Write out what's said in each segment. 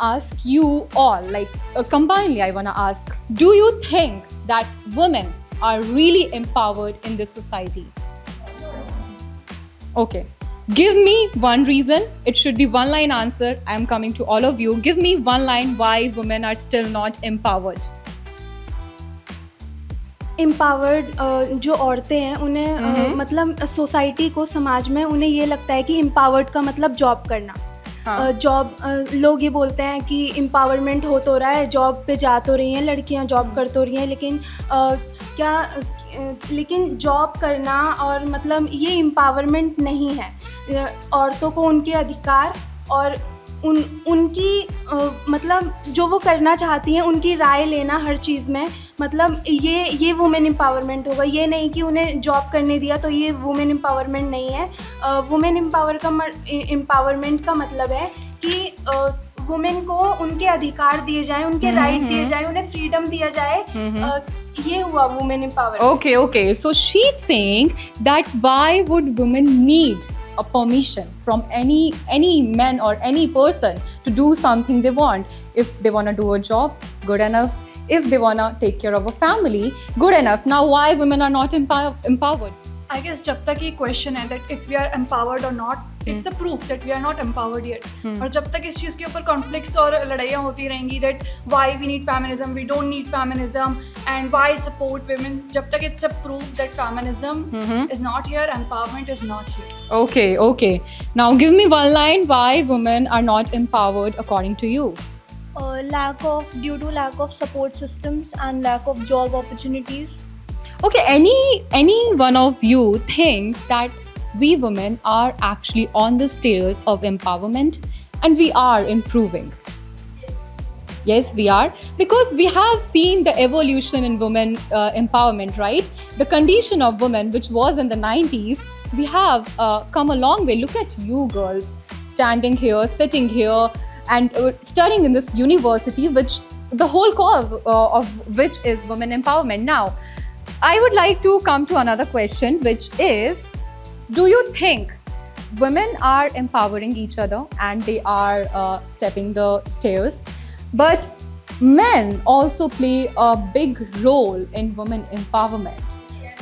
ask you all, like combinedly, I wanna ask, do you think that women are really empowered in this society? Okay. Give me one reason. It should be one line answer. I am coming to all of you. Give me one line why women are still not empowered. Empowered जो औरतें हैं उन्हें मतलब society को, समाज में उन्हें ये लगता है कि एम्पावर्ड का मतलब जॉब करना। जॉब लोग ये बोलते हैं कि एम्पावरमेंट हो तो रहा है, जॉब पे जा तो रही हैं लड़कियां, जॉब कर तो रही हैं, लेकिन जॉब करना और मतलब ये एम्पावरमेंट नहीं है। औरतों को उनके अधिकार और उनकी मतलब जो वो करना चाहती हैं उनकी राय लेना हर चीज़ में, मतलब ये वुमेन एम्पावरमेंट होगा। ये नहीं कि उन्हें जॉब करने दिया तो ये वुमेन एम्पावरमेंट नहीं है। वुमेन एम्पावरमेंट का मतलब है कि वुमेन को उनके अधिकार दिए जाएं, उनके राइट दिए जाएं, उन्हें फ्रीडम दिया जाए। ये हुआ women empowerment. Okay. So she's saying that why would women need a permission from any man or any person to do something they want? If they want to do a job, good enough. If they want to take care of a family, good enough. Now why women are not empowered? I guess जब तक ये question है that if we are empowered or not, it's a proof that we are not empowered yet. और जब तक इस चीज़ के ऊपर conflicts और लड़ाइयाँ होती रहेंगी that why we need feminism, we don't need feminism, and why support women, जब तक it's a proof that feminism is not here, empowerment is not here. Okay. Now give me one line why women are not empowered according to you. Due to lack of support systems and lack of job opportunities. Okay, any one of you thinks that we women are actually on the stairs of empowerment and we are improving? Yes, we are, because we have seen the evolution in women empowerment, right? The condition of women, which was in the 90s, we have come a long way. Look at you girls standing here, sitting here, and studying in this university, which the whole cause of which is women empowerment. Now, I would like to come to another question, which is, do you think women are empowering each other and they are stepping the stairs, but men also play a big role in women empowerment?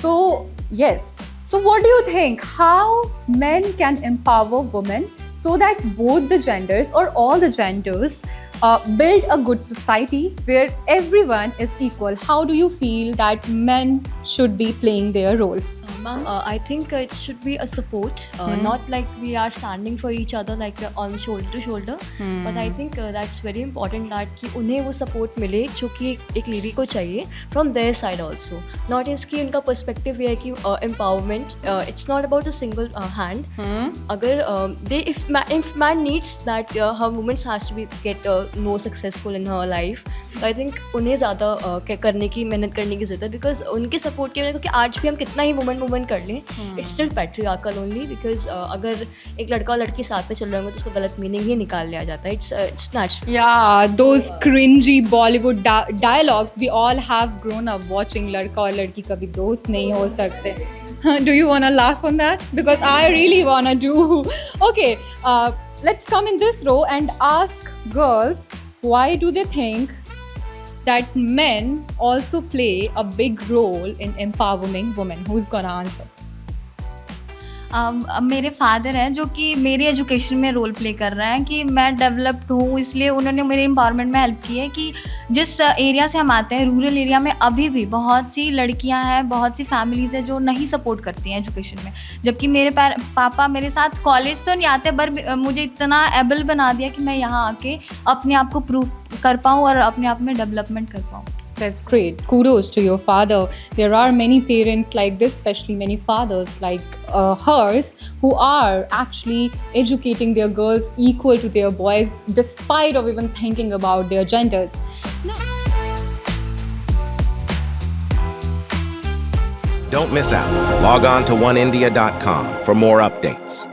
So, yes. So what do you think? How men can empower women so that both the genders or all the genders build a good society where everyone is equal? How do you feel that men should be playing their role? Ma'am, I think it should be a support, not like we are standing for each other like on shoulder to shoulder. But I think that's very important that कि उन्हें वो support मिले जो कि एक lady को चाहिए from their side also. Not is कि उनका perspective ये है कि empowerment, it's not about a single hand. अगर if man needs that her woman has to be get more successful in her life, so I think उन्हें ज़्यादा करने की, मेहनत करने की ज़रूरत है, because उनके support की वजह से, क्योंकि आज भी हम कितना ही woman कर लें, it's still patriarchal only, because अगर एक लड़का और लड़की साथ में चल रहे होंगे तो उसको गलत मीनिंग ही निकाल लिया जाता है. It's natural. Yeah, those cringy Bollywood dialogues, we all have grown up watching. लड़का और लड़की कभी दोस्त नहीं हो सकते. Do you want to laugh on that? Because I really want to do. Okay, let's come in this row and ask girls, why do they think that men also play a big role in empowering women? Who's gonna answer? मेरे father हैं जो कि मेरी education में role play कर रहे हैं कि मैं डेवलप्ड हूँ, इसलिए उन्होंने मेरे एम्पावरमेंट में हेल्प की है कि जिस एरिया से हम आते हैं, रूरल एरिया में अभी भी बहुत सी लड़कियां हैं, बहुत सी फैमिलीज़ हैं जो नहीं सपोर्ट करती हैं एजुकेशन में. जबकि मेरे पापा मेरे साथ कॉलेज तो नहीं आते, पर मुझे इतना एबल बना दिया कि मैं यहाँ आके अपने आप को प्रूव कर पाऊँ और अपने आप में डेवलपमेंट कर पाऊँ. That's great. Kudos to your father. There are many parents like this, especially many fathers like hers, who are actually educating their girls equal to their boys, despite of even thinking about their genders. Don't miss out. Log on to oneindia.com for more updates.